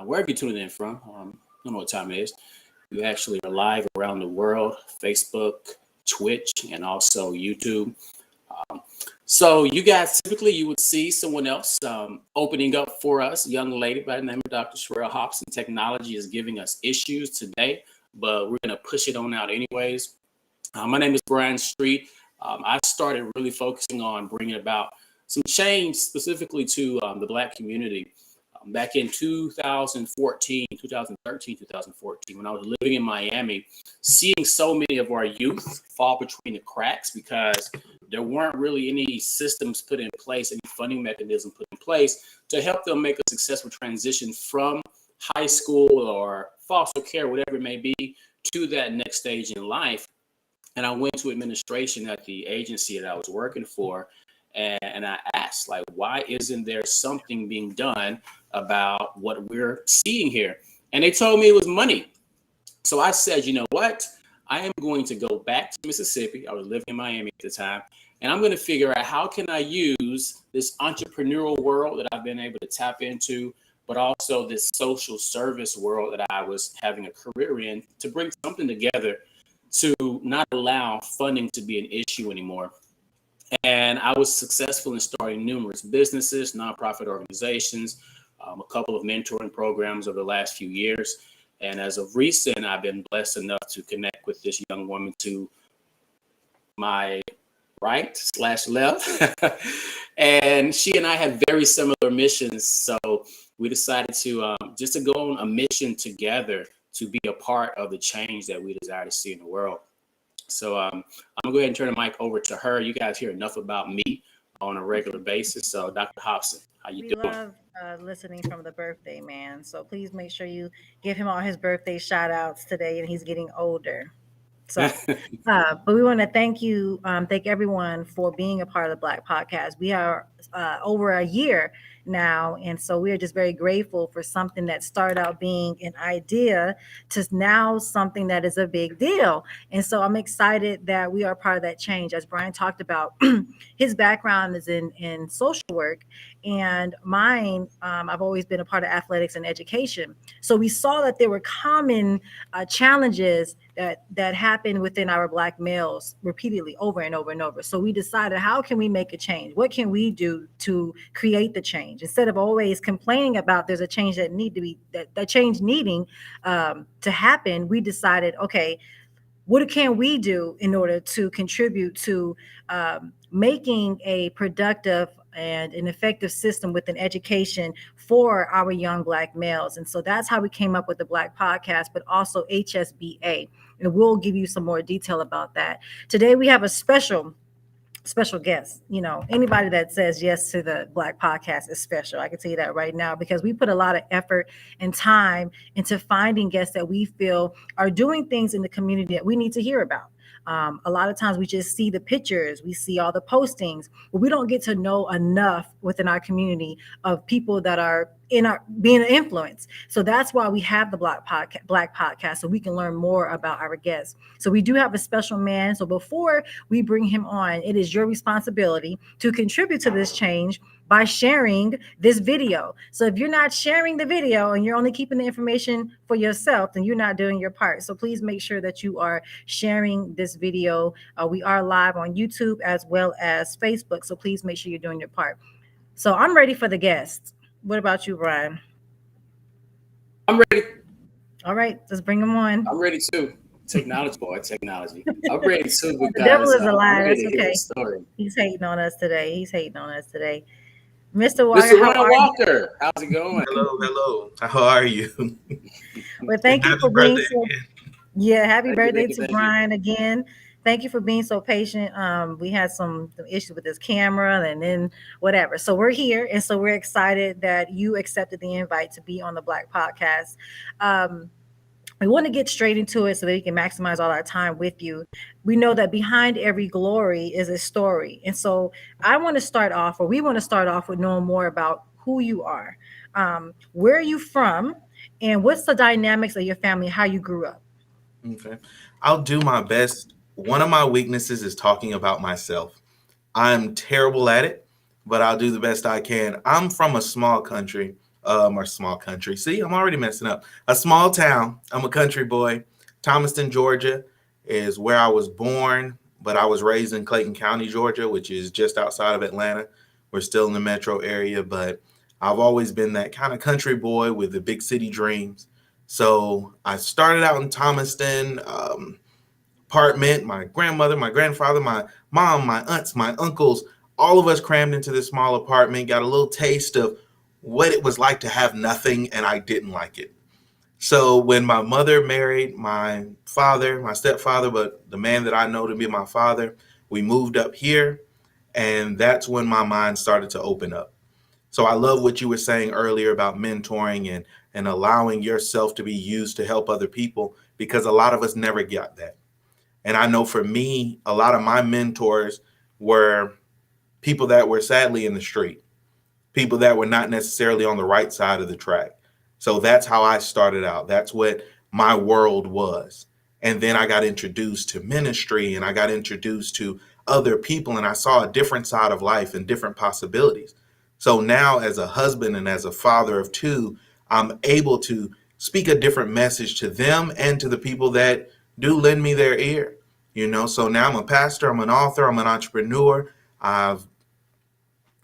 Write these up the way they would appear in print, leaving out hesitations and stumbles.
wherever you're tuning in from. I don't know what time it is. We actually are live around the world, Facebook, Twitch, and also YouTube. Um, so you guys, typically you would see someone else opening up for us, a young lady by the name of Dr. Sherelle Hobson. Technology is giving us issues today, but we're going to push it on out anyways. My name is Brian Street. I started really focusing on bringing about some change specifically to the Black community back in 2014, 2013, 2014, when I was living in Miami, seeing so many of our youth fall between the cracks because there weren't really any systems put in place, any funding mechanism put in place to help them make a successful transition from high school or foster care, whatever it may be, to that next stage in life. And I went to administration at the agency that I was working for. And I asked, like, why isn't there something being done about what we're seeing here? And they told me it was money. So I said, you know what? I am going to go back to Mississippi. I was living in Miami at the time. And I'm going to figure out how can I use this entrepreneurial world that I've been able to tap into, but also this social service world that I was having a career in to bring something together to not allow funding to be an issue anymore. And I was successful in starting numerous businesses, nonprofit organizations, a couple of mentoring programs over the last few years. And as of recent, I've been blessed enough to connect with this young woman to my right/left. And she and I have very similar missions. So we decided to just to go on a mission together to be a part of the change that we desire to see in the world. So I'm gonna go ahead and turn the mic over to her. You guys hear enough about me on a regular basis. So Dr. Hobson, how you We doing? love listening from the birthday man. So please make sure you give him all his birthday shout outs today, and he's getting older. So, but we want to thank you, thank everyone for being a part of the Black Podcast. We are over a year now, and so we are just very grateful for something that started out being an idea to now something that is a big deal. And so I'm excited that we are part of that change. As Brian talked about, his background is in social work, and mine, I've always been a part of athletics and education. So we saw that there were common challenges that happen within our Black males repeatedly over and over and over. So we decided, how can we make a change? What can we do to create the change? Instead of always complaining about there's a change that need to be that change needing to happen, we decided, okay, what can we do in order to contribute to making a productive and an effective system with an education for our young Black males? And so that's how we came up with the Black Podcast, but also HSBA. And we'll give you some more detail about that. Today we have a special guest. You know, anybody that says yes to the Black Podcast is special. I can tell you that right now, because we put a lot of effort and time into finding guests that we feel are doing things in the community that we need to hear about. A lot of times we just see the pictures, we see all the postings, but we don't get to know enough within our community of people that are in our being an influence. So that's why we have the Black Podcast, so we can learn more about our guests. So we do have a special man. So before we bring him on, it is your responsibility to contribute to this change by sharing this video. So if you're not sharing the video and you're only keeping the information for yourself, then you're not doing your part. So please make sure that you are sharing this video. We are live on YouTube as well as Facebook. So please make sure you're doing your part. So I'm ready for the guests. What about you, Brian? I'm ready. All right, let's bring them on. I'm ready too. Technology, boy, technology. I'm ready too The devil because is a I'm liar. ready That's to hear the okay. story. He's hating on us today. He's hating on us today. Mr. Walker, Mr. how Ryan are you? Walker, how's it going? Hello, hello. How are you? Well, thank you Happy for being birthday so. again. Yeah, happy Thank you, birthday thank you, to thank you. Brian again. Thank you for being so patient. We had some issues with this camera and then whatever. So we're here, and so we're excited that you accepted the invite to be on the Black Podcast. Um, we want to get straight into it so that we can maximize all our time with you. We know that behind every glory is a story. And so I want to start off, or we want to start off with knowing more about who you are. Where are you from? And what's the dynamics of your family, how you grew up? Okay. I'll do my best. One of my weaknesses is talking about myself. I'm terrible at it, but I'll do the best I can. I'm from a small country or small country. See, I'm already messing up. A small town. I'm a country boy. Thomaston, Georgia is where I was born, but I was raised in Clayton County, Georgia, which is just outside of Atlanta. We're still in the metro area, but I've always been that kind of country boy with the big city dreams. So I started out in Thomaston, apartment. My grandmother, my grandfather, my mom, my aunts, my uncles, all of us crammed into this small apartment, got a little taste of what it was like to have nothing, and I didn't like it. So when my mother married my father, my stepfather, but the man that I know to be my father, we moved up here, and that's when my mind started to open up. So I love what you were saying earlier about mentoring and allowing yourself to be used to help other people, because a lot of us never got that. And I know for me, a lot of my mentors were people that were sadly in the street, people that were not necessarily on the right side of the track. So that's how I started out. That's what my world was. And then I got introduced to ministry, and I got introduced to other people, and I saw a different side of life and different possibilities. So now, as a husband and as a father of two, I'm able to speak a different message to them and to the people that do lend me their ear. So now I'm a pastor, I'm an author, I'm an entrepreneur. I've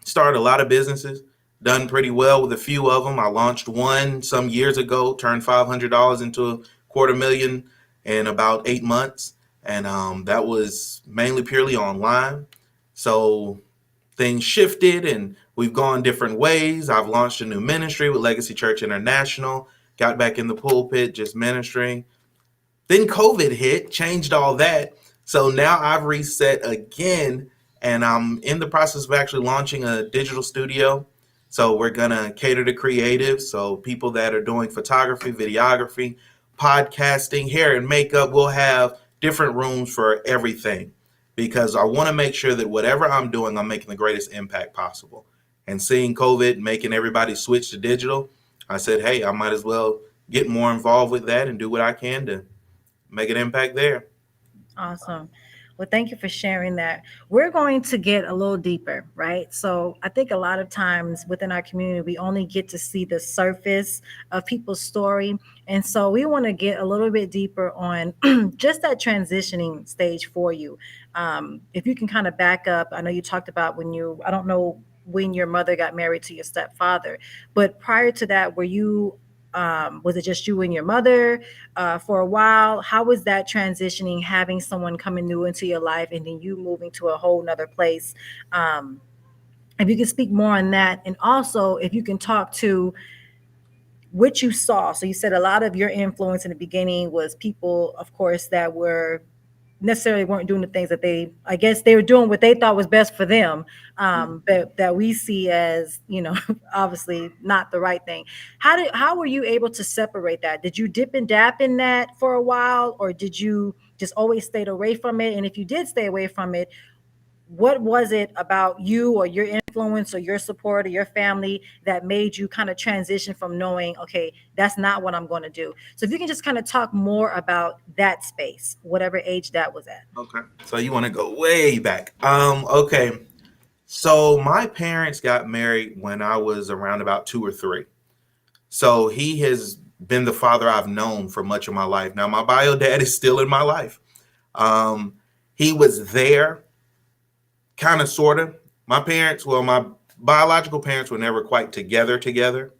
started a lot of businesses, done pretty well with a few of them. I launched one some years ago, turned $500 into a quarter million in about 8 months. And that was mainly purely online. So things shifted and we've gone different ways. I've launched a new ministry with Legacy Church International, got back in the pulpit, just ministering. Then COVID hit, changed all that. So now I've reset again, and I'm in the process of actually launching a digital studio. So we're going to cater to creatives. So people that are doing photography, videography, podcasting, hair and makeup, we'll have different rooms for everything, because I want to make sure that whatever I'm doing, I'm making the greatest impact possible. And seeing COVID making everybody switch to digital, I said, hey, I might as well get more involved with that and do what I can to make an impact there. Awesome. Well, thank you for sharing that. We're going to get a little deeper, right? So I think a lot of times within our community, we only get to see the surface of people's story. And so we want to get a little bit deeper on just that transitioning stage for you. If you can kind of back up, I know you talked about I don't know when your mother got married to your stepfather, but prior to that, was it just you and your mother for a while? How was that transitioning, having someone coming new into your life and then you moving to a whole nother place? If you can speak more on that, and also if you can talk to what you saw. So you said a lot of your influence in the beginning was people, of course, that weren't doing the things that I guess they were doing what they thought was best for them, but that we see as, obviously not the right thing. How were you able to separate that? Did you dip and dap in that for a while, or did you just always stayed away from it? And if you did stay away from it, what was it about you or your influence or your support or your family that made you kind of transition from knowing, okay, that's not what I'm going to do? So if you can just kind of talk more about that space, whatever age that was at. Okay. So you want to go way back. Okay. So my parents got married when I was around about 2 or 3. So he has been the father I've known for much of my life. Now, my bio dad is still in my life. He was there, kind of, sort of. My biological parents were never quite together.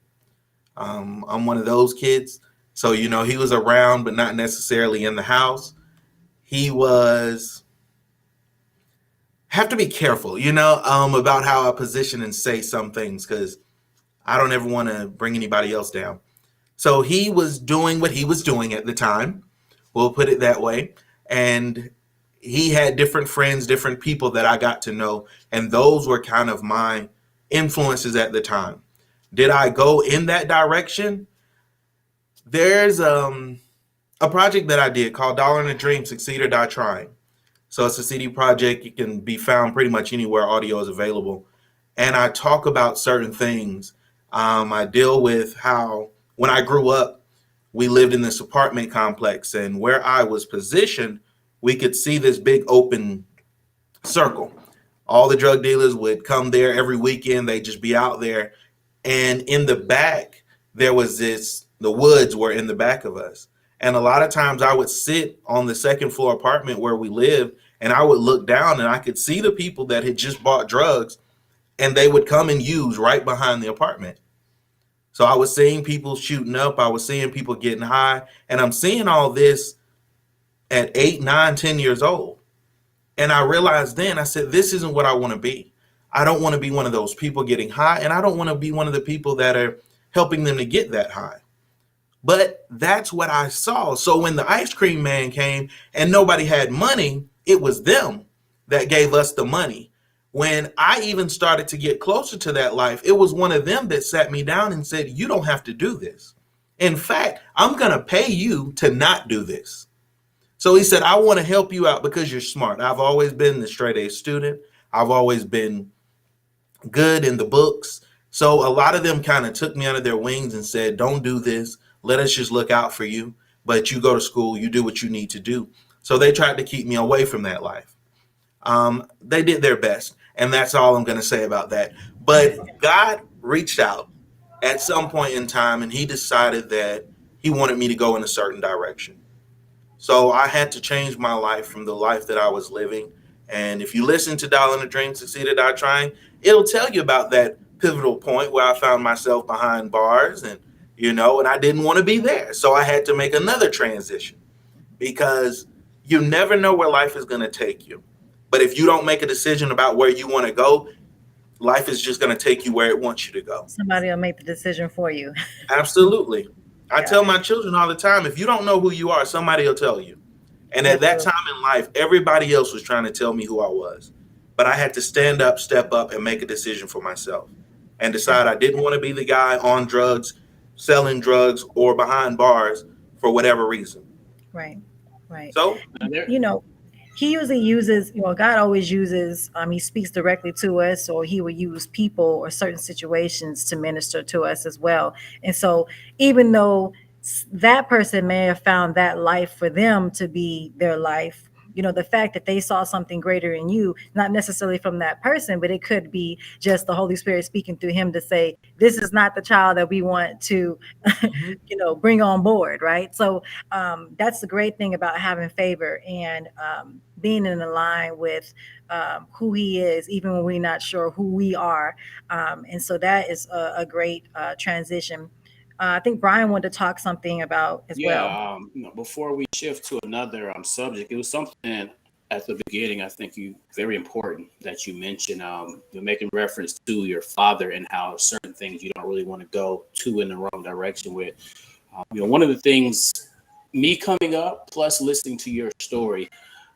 I'm one of those kids. So, he was around, but not necessarily in the house. He was, have to be careful, about how I position and say some things, because I don't ever want to bring anybody else down. So he was doing what he was doing at the time. We'll put it that way. And he had different friends, different people that I got to know. And those were kind of my influences at the time. Did I go in that direction? There's a project that I did called Dollar and a Dream, Succeed or Die Trying. So it's a CD project. It can be found pretty much anywhere audio is available. And I talk about certain things. I deal with how when I grew up, we lived in this apartment complex, and where I was positioned, we could see this big open circle. All the drug dealers would come there every weekend. They'd just be out there. And in the back, there was the woods were in the back of us. And a lot of times I would sit on the second floor apartment where we lived, and I would look down and I could see the people that had just bought drugs, and they would come and use right behind the apartment. So I was seeing people shooting up. I was seeing people getting high. And I'm seeing all this at 8, 9, 10 years old. And I realized then, I said, this isn't what I want to be. I don't want to be one of those people getting high. And I don't want to be one of the people that are helping them to get that high. But that's what I saw. So when the ice cream man came and nobody had money, it was them that gave us the money. When I even started to get closer to that life, it was one of them that sat me down and said, you don't have to do this. In fact, I'm going to pay you to not do this. So he said, I want to help you out because you're smart. I've always been the straight A student. I've always been good in the books. So a lot of them kind of took me under their wings and said, don't do this. Let us just look out for you. But you go to school, you do what you need to do. So they tried to keep me away from that life. They did their best. And that's all I'm going to say about that. But God reached out at some point in time, and he decided that he wanted me to go in a certain direction. So I had to change my life from the life that I was living. And if you listen to Dollar in a Dream, Succeed or Die Trying, it'll tell you about that pivotal point where I found myself behind bars and I didn't want to be there. So I had to make another transition because you never know where life is going to take you. But if you don't make a decision about where you want to go, life is just going to take you where it wants you to go. Somebody will make the decision for you. Absolutely. I tell my children all the time, if you don't know who you are, somebody will tell you. And at that time in life, everybody else was trying to tell me who I was. But I had to stand up, step up, and make a decision for myself and decide I didn't want to be the guy on drugs, selling drugs, or behind bars for whatever reason. Right. So, he usually uses, God always uses, he speaks directly to us, or he will use people or certain situations to minister to us as well. And so even though that person may have found that life for them to be their life, the fact that they saw something greater in you, not necessarily from that person, but it could be just the Holy Spirit speaking through him to say, this is not the child that we want to, bring on board. Right. So that's the great thing about having favor and being in line with who he is, even when we're not sure who we are. And so that is a great transition. I think Brian wanted to talk something about as well. Before we shift to another subject, it was something at the beginning, I think very important that you mentioned. You're making reference to your father and how certain things you don't really want to go to in the wrong direction with. One of the things, me coming up, plus listening to your story,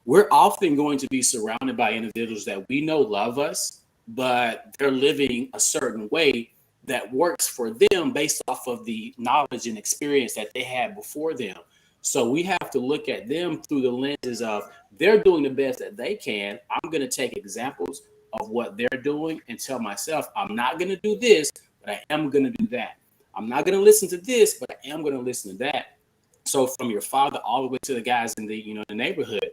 we're often going to be surrounded by individuals that we know love us, but they're living a certain way that works for them based off of the knowledge and experience that they had before them. So we have to look at them through the lenses of they're doing the best that they can. I'm going to take examples of what they're doing and tell myself, I'm not going to do this, but I am going to do that. I'm not going to listen to this, but I am going to listen to that. So from your father all the way to the guys in the neighborhood,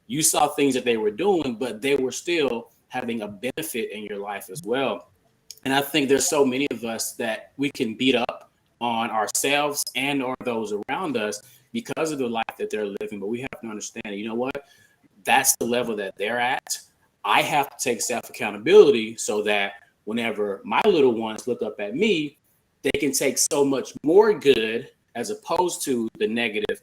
you saw things that they were doing, but they were still having a benefit in your life as well. And I think there's so many of us that we can beat up on ourselves and or those around us because of the life that they're living. But we have to understand, that's the level that they're at. I have to take self-accountability so that whenever my little ones look up at me, they can take so much more good as opposed to the negative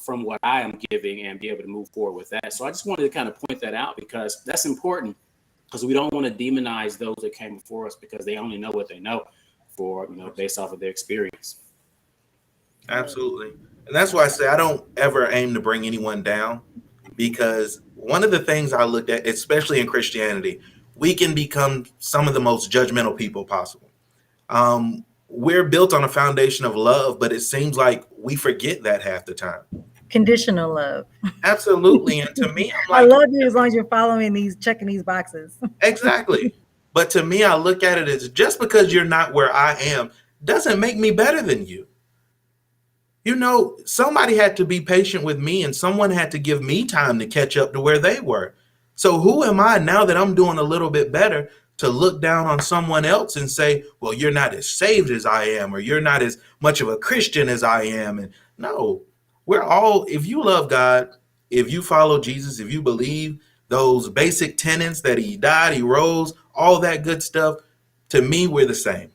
from what I am giving and be able to move forward with that. So I just wanted to kind of point that out because that's important. Because we don't want to demonize those that came before us because they only know what they know for, based off of their experience. Absolutely. And that's why I say I don't ever aim to bring anyone down, because one of the things I looked at, especially in Christianity, we can become some of the most judgmental people possible. We're built on a foundation of love, but it seems like we forget that half the time. Conditional love. Absolutely. And to me, I'm like, I love you as long as you're checking these boxes. Exactly. But to me, I look at it as just because you're not where I am doesn't make me better than you. Somebody had to be patient with me and someone had to give me time to catch up to where they were. So who am I now that I'm doing a little bit better to look down on someone else and say, well, you're not as saved as I am, or you're not as much of a Christian as I am. And no, we're all, if you love God, if you follow Jesus, if you believe those basic tenets that he died, he rose, all that good stuff, to me, we're the same.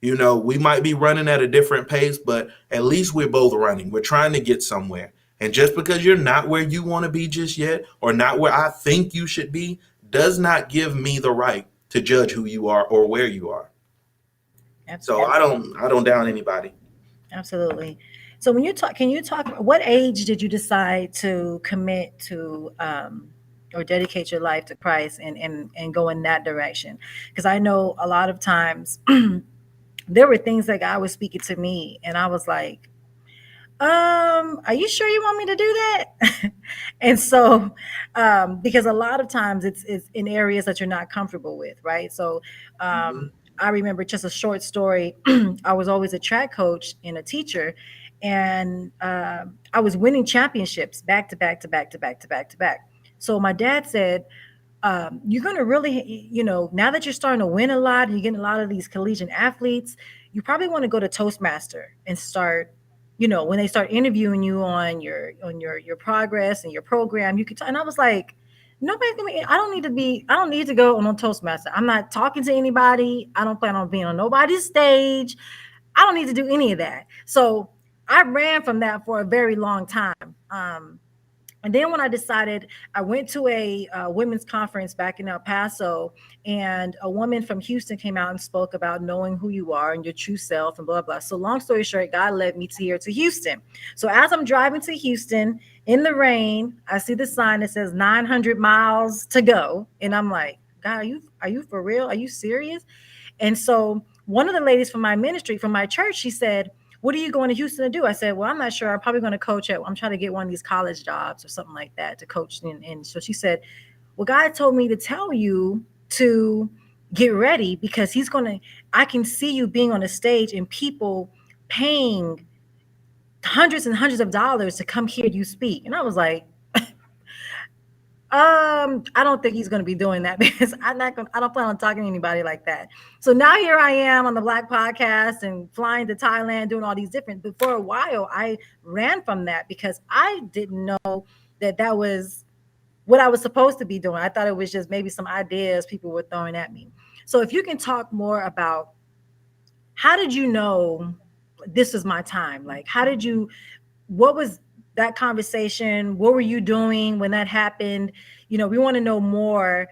You know, we might be running at a different pace, but at least we're both running. We're trying to get somewhere. And just because you're not where you want to be just yet, or not where I think you should be, does not give me the right to judge who you are or where you are. So Absolutely. I don't down anybody. Absolutely. So when you talk, can you talk, what age did you decide to commit to or dedicate your life to Christ and go in that direction? Because I know a lot of times there were things that God was speaking to me and I was like, are you sure you want me to do that? And so because a lot of times it's in areas that you're not comfortable with, right? So Mhm. I remember just a short story. I was always a track coach and a teacher, and I was winning championships back to back to back to back to back to back. So my dad said, you're going to really, now that you're starting to win a lot, and you're getting a lot of these collegiate athletes, you probably want to go to Toastmaster and start, when they start interviewing you on your progress and your program, you could and I was like, nobody, I don't need to go on Toastmaster. I'm not talking to anybody. I don't plan on being on nobody's stage. I don't need to do any of that. So I ran from that for a very long time. And then when I decided, I went to a women's conference back in El Paso, and a woman from Houston came out and spoke about knowing who you are and your true self and blah, blah. So long story short, God led me to Houston. So as I'm driving to Houston in the rain, I see the sign that says 900 miles to go. And I'm like, God, are you for real? Are you serious? And so one of the ladies from my ministry, from my church, she said, what are you going to Houston to do? I said, well, I'm not sure. I'm probably going to I'm trying to get one of these college jobs or something like that to coach. And so she said, well, God told me to tell you to get ready because I can see you being on a stage and people paying hundreds and hundreds of dollars to come hear you speak. And I was like, I don't think he's going to be doing that because I don't plan on talking to anybody like that. So now here I am on the Black Podcast and flying to Thailand, doing all these different, but for a while I ran from that because I didn't know that was what I was supposed to be doing. I thought it was just maybe some ideas people were throwing at me. So if you can talk more about, how did you know this was my time? Like, what was that conversation? What were you doing when that happened? We want to know more,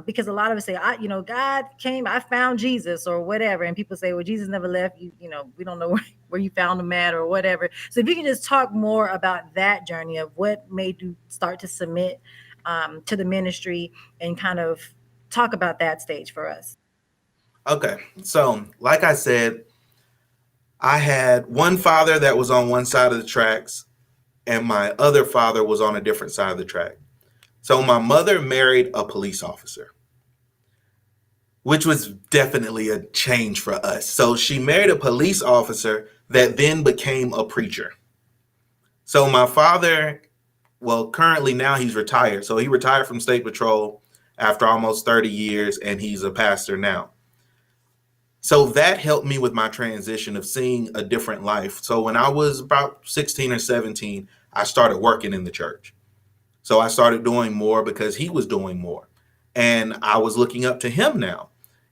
because a lot of us say, God came, I found Jesus or whatever. And people say, well, Jesus never left you. We don't know where you found him at or whatever. So if you can just talk more about that journey of what made you start to submit to the ministry and kind of talk about that stage for us. Okay. So, like I said, I had one father that was on one side of the tracks, and my other father was on a different side of the track. So, my mother married a police officer, which was definitely a change for us. So, she married a police officer that then became a preacher. So, my father, well, currently now he's retired. So, he retired from State Patrol after almost 30 years, and he's a pastor now. So that helped me with my transition of seeing a different life. So when I was about 16 or 17, I started working in the church. So I started doing more because he was doing more. And I was looking up to him now.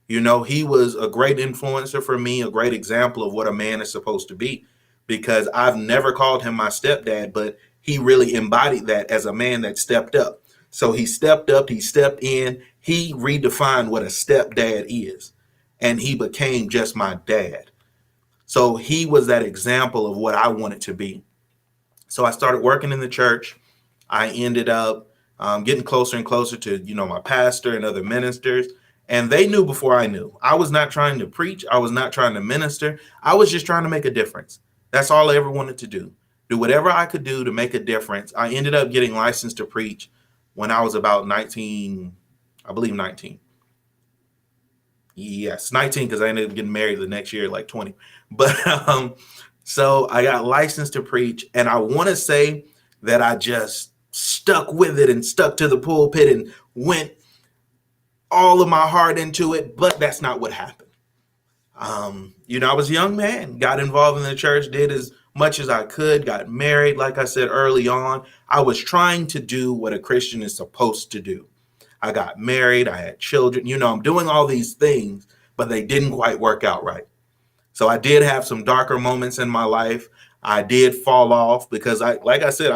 He was a great influencer for me, a great example of what a man is supposed to be, because I've never called him my stepdad, but he really embodied that as a man that stepped up. So he stepped up, he stepped in, he redefined what a stepdad is. And he became just my dad. So he was that example of what I wanted to be. So I started working in the church. I ended up getting closer and closer to, my pastor and other ministers. And they knew before I knew. I was not trying to preach. I was not trying to minister. I was just trying to make a difference. That's all I ever wanted to do. Do whatever I could do to make a difference. I ended up getting licensed to preach when I was about 19, I believe 19. Yes, 19, because I ended up getting married the next year, like 20. But so I got licensed to preach, and I want to say that I just stuck with it and stuck to the pulpit and went all of my heart into it, but that's not what happened. I was a young man, got involved in the church, did as much as I could, got married. Like I said early on, I was trying to do what a Christian is supposed to do. I got married, I had children, I'm doing all these things, but they didn't quite work out right. So I did have some darker moments in my life. I did fall off because I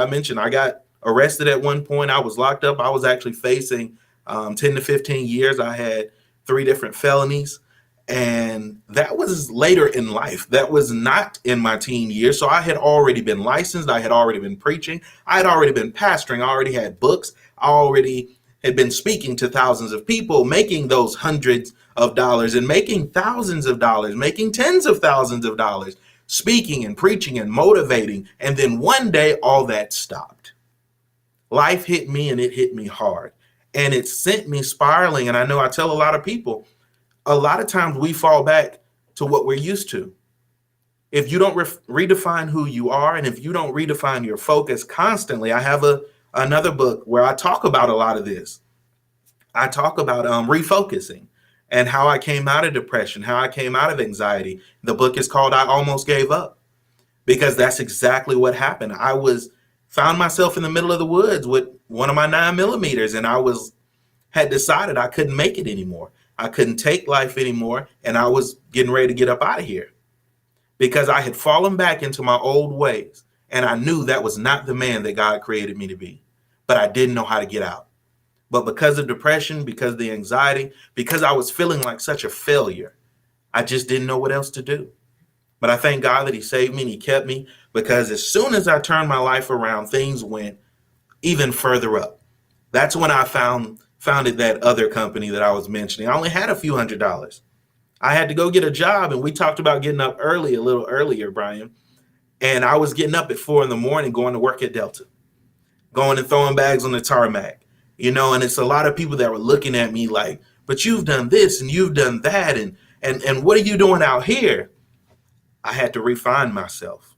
mentioned, I got arrested at one point. I was locked up. I was actually facing 10 to 15 years. I had 3 different felonies. And that was later in life. That was not in my teen years. So I had already been licensed. I had already been preaching. I had already been pastoring. I already had books. I already had been speaking to thousands of people, making those hundreds of dollars and making thousands of dollars, making tens of thousands of dollars, speaking and preaching and motivating. And then one day, all that stopped. Life hit me, and it hit me hard. And it sent me spiraling. And I know I tell a lot of people, a lot of times we fall back to what we're used to. If you don't redefine who you are, and if you don't redefine your focus constantly, I have another book where I talk about a lot of this. I talk about refocusing and how I came out of depression, how I came out of anxiety. The book is called I Almost Gave Up, because that's exactly what happened. I found myself in the middle of the woods with one of my 9mm, and I had decided I couldn't make it anymore. I couldn't take life anymore, and I was getting ready to get up out of here because I had fallen back into my old ways, and I knew that was not the man that God created me to be, but I didn't know how to get out. But because of depression, because of the anxiety, because I was feeling like such a failure, I just didn't know what else to do. But I thank God that he saved me and he kept me, because as soon as I turned my life around, things went even further up. That's when I founded that other company that I was mentioning. I only had a few $100s. I had to go get a job, and we talked about getting up early a little earlier, Brian. And I was getting up at 4 a.m, going to work at Delta, going and throwing bags on the tarmac, and it's a lot of people that were looking at me like, but you've done this and you've done that. And what are you doing out here? I had to refine myself.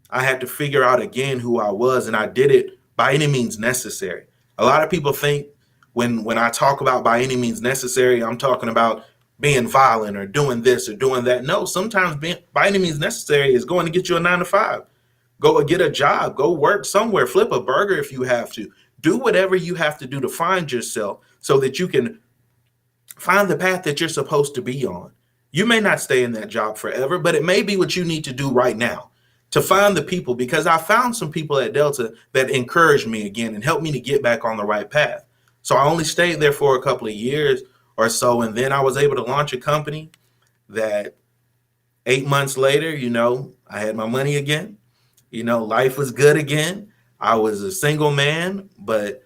I had to figure out again who I was, and I did it by any means necessary. A lot of people think when I talk about by any means necessary, I'm talking about being violent or doing this or doing that. No, sometimes by any means necessary is going to get you a 9 to 5. Go get a job, go work somewhere, flip a burger if you have to. Do whatever you have to do to find yourself so that you can find the path that you're supposed to be on. You may not stay in that job forever, but it may be what you need to do right now to find the people, because I found some people at Delta that encouraged me again and helped me to get back on the right path. So I only stayed there for a couple of years or so, and then I was able to launch a company that 8 months later, I had my money again. Life was good again. I was a single man, but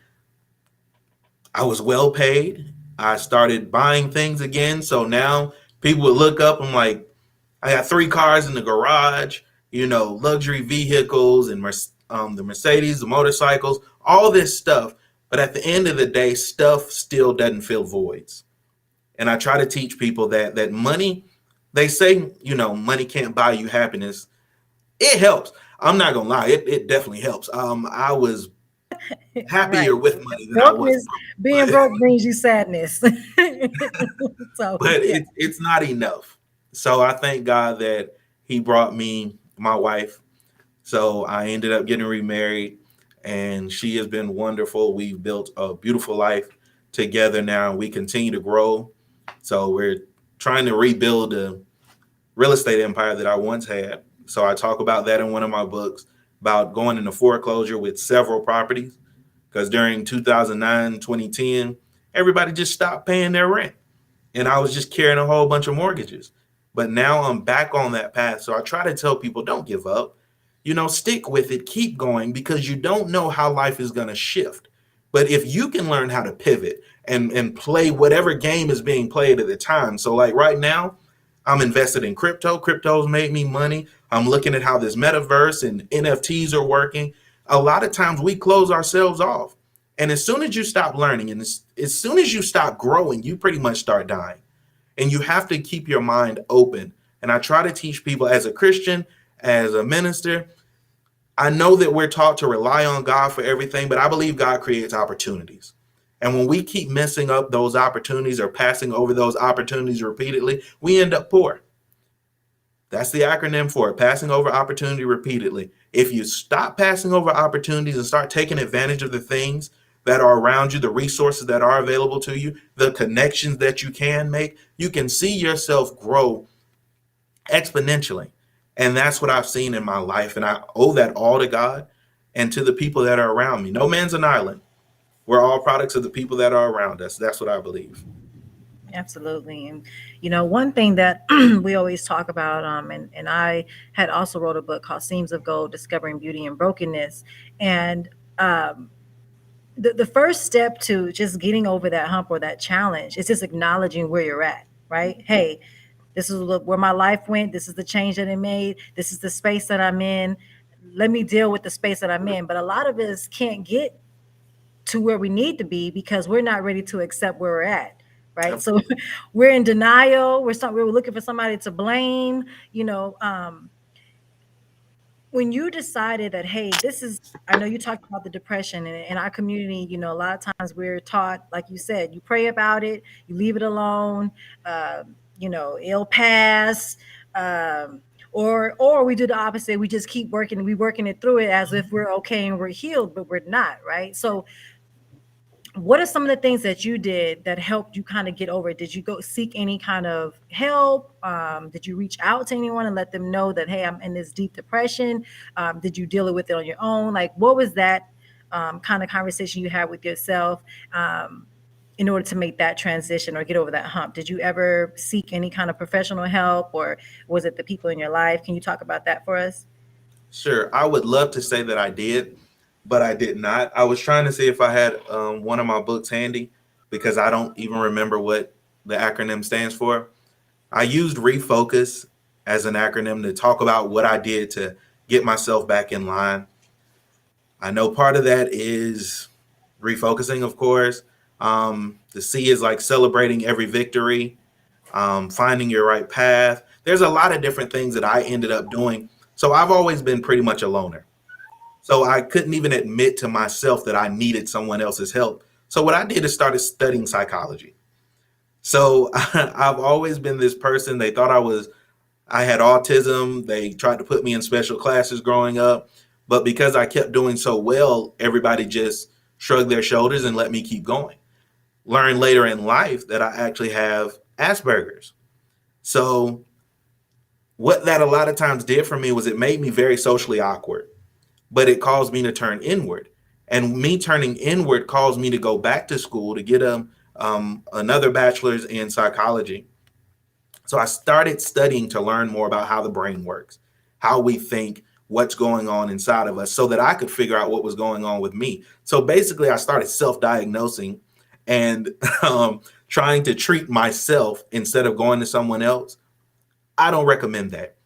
I was well paid. I started buying things again. So now people would look up. I'm like, I got 3 cars in the garage, luxury vehicles and the Mercedes, the motorcycles, all this stuff. But at the end of the day, stuff still doesn't fill voids. And I try to teach people that money, they say, money can't buy you happiness. It helps. I'm not going to lie. It definitely helps. I was happier Right. with money than I was. Being broke brings you sadness. So, But yeah. it's not enough. So I thank God that he brought me my wife. So I ended up getting remarried, and she has been wonderful. We've built a beautiful life together now, and we continue to grow. So we're trying to rebuild the real estate empire that I once had. So I talk about that in one of my books, about going into foreclosure with several properties, because during 2009, 2010, everybody just stopped paying their rent. And I was just carrying a whole bunch of mortgages. But now I'm back on that path. So I try to tell people, don't give up. Stick with it, keep going, because you don't know how life is going to shift. But if you can learn how to pivot and play whatever game is being played at the time. So like right now, I'm invested in crypto. Crypto's made me money. I'm looking at how this metaverse and NFTs are working. A lot of times we close ourselves off. And as soon as you stop learning and as soon as you stop growing, you pretty much start dying. And you have to keep your mind open. And I try to teach people as a Christian, as a minister, I know that we're taught to rely on God for everything, but I believe God creates opportunities. And when we keep messing up those opportunities or passing over those opportunities repeatedly, we end up poor. That's the acronym for it, passing over opportunity repeatedly. If you stop passing over opportunities and start taking advantage of the things that are around you, the resources that are available to you, the connections that you can make, you can see yourself grow exponentially. And that's what I've seen in my life. And I owe that all to God and to the people that are around me. No man's an island. We're all products of the people that are around us. That's what I believe. Absolutely. And one thing that we always talk about, and I had also wrote a book called Seams of Gold, Discovering Beauty and Brokenness. And the first step to just getting over that hump or that challenge is just acknowledging where you're at, right? Hey, this is where my life went. This is the change that it made. This is the space that I'm in. Let me deal with the space that I'm in. But a lot of us can't get to where we need to be because we're not ready to accept where we're at, right? Yep. So we're in denial. We're looking for somebody to blame. When you decided that, hey, I know you talked about the depression, and in our community, a lot of times we're taught, like you said, you pray about it, you leave it alone, it'll pass, or we do the opposite. We just keep working it through it as if we're okay and we're healed, but we're not, right? So what are some of the things that you did that helped you kind of get over it? Did you go seek any kind of help? Did you reach out to anyone and let them know that, hey, I'm in this deep depression? Did you deal with it on your own? Like, what was that kind of conversation you had with yourself in order to make that transition or get over that hump? Did you ever seek any kind of professional help, or was it the people in your life? Can you talk about that for us? Sure. I would love to say that I did, but I did not. I was trying to see if I had one of my books handy because I don't even remember what the acronym stands for. I used refocus as an acronym to talk about what I did to get myself back in line. I know part of that is refocusing, of course. The C is like celebrating every victory, finding your right path. There's a lot of different things that I ended up doing. So I've always been pretty much a loner. So I couldn't even admit to myself that I needed someone else's help. So what I did is started studying psychology. So I've always been this person. They thought I had autism. They tried to put me in special classes growing up. But because I kept doing so well, everybody just shrugged their shoulders and let me keep going. Learned later in life that I actually have Asperger's. So what that a lot of times did for me was it made me very socially awkward. But it caused me to turn inward, and me turning inward caused me to go back to school to get another bachelor's in psychology. So I started studying to learn more about how the brain works, how we think, what's going on inside of us, so that I could figure out what was going on with me. So basically, I started self-diagnosing and trying to treat myself instead of going to someone else. I don't recommend that.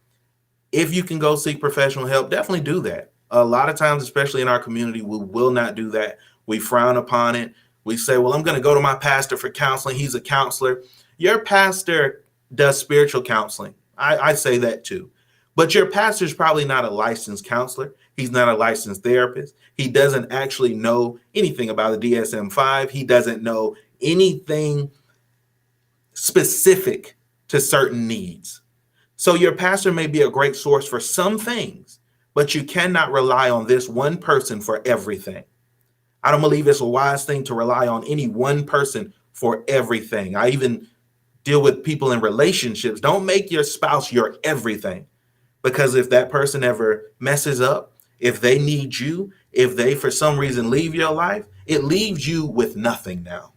If you can go seek professional help, definitely do that. A lot of times, especially in our community, we will not do that. We frown upon it. We say, well, I'm going to go to my pastor for counseling. He's a counselor. Your pastor does spiritual counseling. I say that too. But your pastor is probably not a licensed counselor. He's not a licensed therapist. He doesn't actually know anything about the DSM-5. He doesn't know anything specific to certain needs. So your pastor may be a great source for some things, but you cannot rely on this one person for everything. I don't believe it's a wise thing to rely on any one person for everything. I even deal with people in relationships. Don't make your spouse your everything, because if that person ever messes up, if they need you, if they for some reason leave your life, it leaves you with nothing now.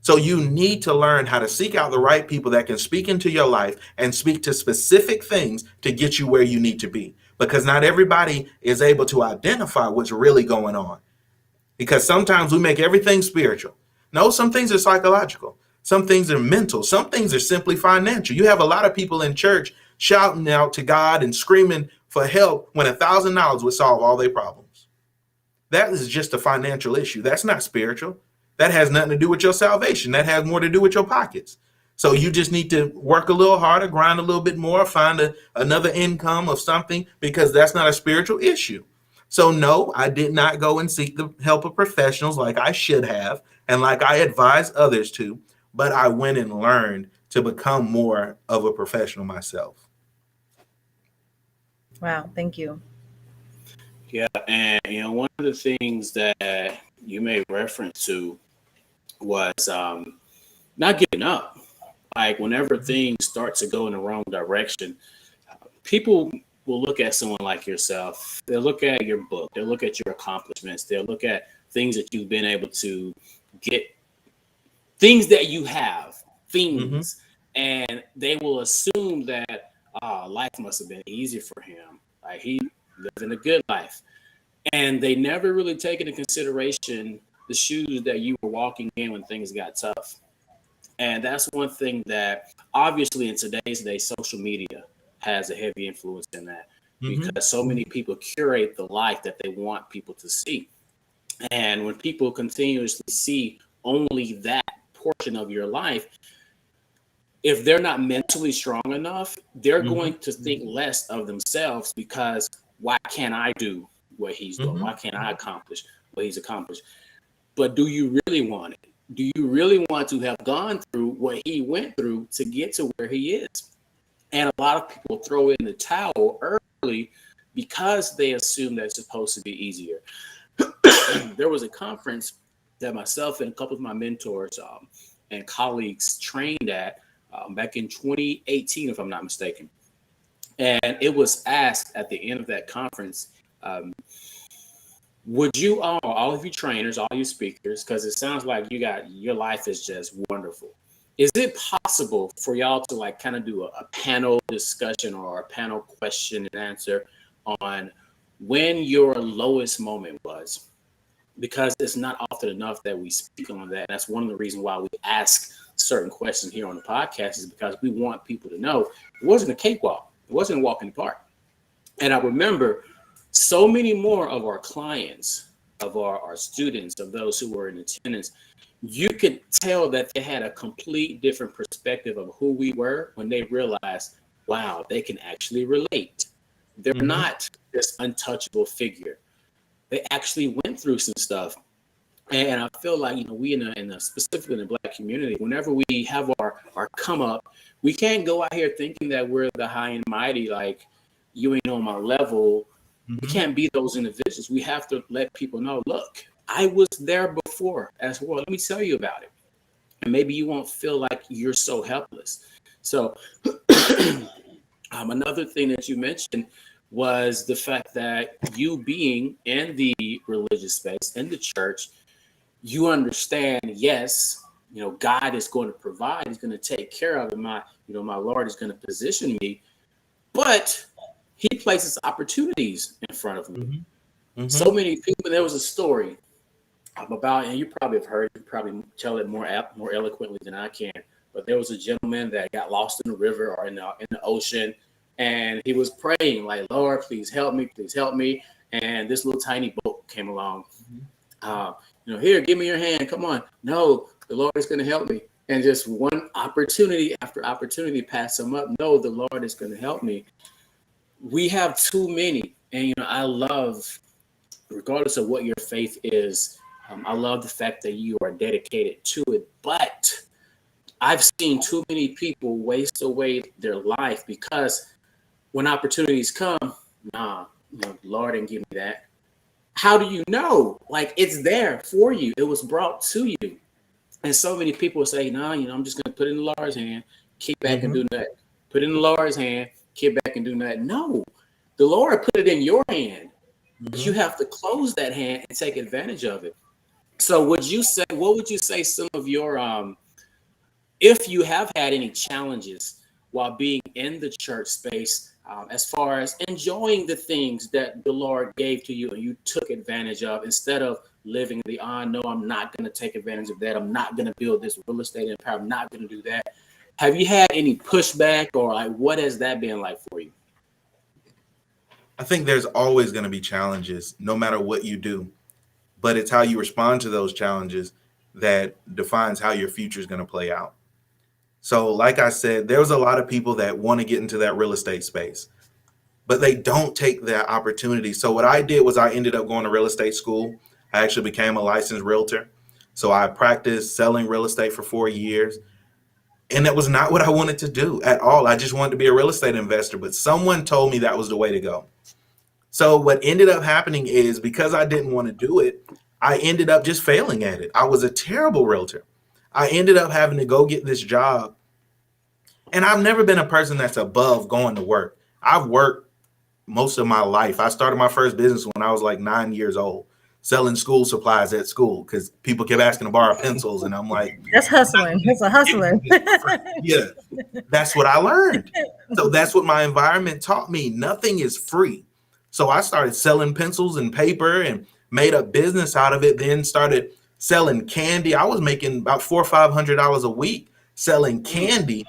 So you need to learn how to seek out the right people that can speak into your life and speak to specific things to get you where you need to be. Because not everybody is able to identify what's really going on. Because sometimes we make everything spiritual. No, some things are psychological. Some things are mental. Some things are simply financial. You have a lot of people in church shouting out to God and screaming for help when $1,000 would solve all their problems. That is just a financial issue. That's not spiritual. That has nothing to do with your salvation. That has more to do with your pockets. So you just need to work a little harder, grind a little bit more, find another income of something, because that's not a spiritual issue. So no, I did not go and seek the help of professionals like I should have. And like I advise others to, but I went and learned to become more of a professional myself. Wow, thank you. Yeah, and one of the things that you made reference to was not giving up. Like whenever things start to go in the wrong direction, people will look at someone like yourself. They'll look at your book. They'll look at your accomplishments. They'll look at things that you've been able to get, things that you have, Mm-hmm. things, and they will assume that life must have been easy for him. Like he living a good life, and they never really take into consideration the shoes that you were walking in when things got tough. And that's one thing that obviously in today's day, social media has a heavy influence in that, Mm-hmm. because so many people curate the life that they want people to see. And when people continuously see only that portion of your life, if they're not mentally strong enough, they're Mm-hmm. going to think less of themselves, because why can't I do what he's doing? Mm-hmm. Why can't I accomplish what he's accomplished? But do you really want it? Do you really want to have gone through what he went through to get to where he is? And a lot of people throw in the towel early because they assume that it's supposed to be easier. There was a conference that myself and a couple of my mentors and colleagues trained at back in 2018, if I'm not mistaken. And it was asked at the end of that conference, um, would you all of you trainers, all you speakers, because it sounds like you got your life is just wonderful. Is it possible for y'all to like kind of do a panel discussion or a panel question and answer on when your lowest moment was? Because it's not often enough that we speak on that. And that's one of the reasons why we ask certain questions here on the podcast, is because we want people to know it wasn't a cakewalk. It wasn't a walk in the park. And I remember so many more of our clients, of our students, of those who were in attendance, you could tell that they had a complete different perspective of who we were when they realized, wow, they can actually relate. They're Mm-hmm. not this untouchable figure. They actually went through some stuff. And I feel like, we specifically in the Black community, whenever we have our come up, we can't go out here thinking that we're the high and mighty, like you ain't on my level. We Mm-hmm. can't be those individuals. We have to let people know, look, I was there before as well. Let me tell you about it. And maybe you won't feel like you're so helpless. So another thing that you mentioned was the fact that you being in the religious space, in the church, you understand, yes, God is going to provide, he's going to take care of it. My Lord is going to position me, but he places opportunities in front of me. Mm-hmm. Mm-hmm. So many people, there was a story about, and you probably have heard, you probably tell it more eloquently than I can, but there was a gentleman that got lost in the river or in the ocean, and he was praying like, Lord, please help me. And this little tiny boat came along. Uh, Here, give me your hand. Come on. No, the Lord is going to help me. And just one opportunity after opportunity passed him up. No, the Lord is going to help me. We have too many. And, I love, regardless of what your faith is, I love the fact that you are dedicated to it. But I've seen too many people waste away their life because when opportunities come, nah, the Lord didn't give me that. How do you know? Like, it's there for you. It was brought to you. And so many people say, no, I'm just going to put it in the Lord's hand, kick back and Mm-hmm. do nothing. Put it in the Lord's hand, kick back and do nothing. No, the Lord put it in your hand, but you Mm-hmm. have to close that hand and take advantage of it. So what would you say some of your, if you have had any challenges while being in the church space, as far as enjoying the things that the Lord gave to you and you took advantage of, instead of living the no, I'm not going to take advantage of that. I'm not going to build this real estate empire. I'm not going to do that. Have you had any pushback, or like what has that been like for you? I think there's always going to be challenges no matter what you do, but it's how you respond to those challenges that defines how your future is going to play out. So, like I said, there's a lot of people that want to get into that real estate space, but they don't take that opportunity. So, what I did was I ended up going to real estate school. I actually became a licensed realtor. So I practiced selling real estate for 4 years. And that was not what I wanted to do at all. I just wanted to be a real estate investor, but someone told me that was the way to go. So what ended up happening is because I didn't want to do it, I ended up just failing at it. I was a terrible realtor. I ended up having to go get this job. And I've never been a person that's above going to work. I've worked most of my life. I started my first business when I was like 9 years old, selling school supplies at school because people kept asking to borrow pencils. And I'm like, that's hustling. That's a hustler. yeah, that's what I learned. So that's what my environment taught me. Nothing is free. So I started selling pencils and paper and made a business out of it. Then started selling candy. I was making about $400 or $500 a week selling candy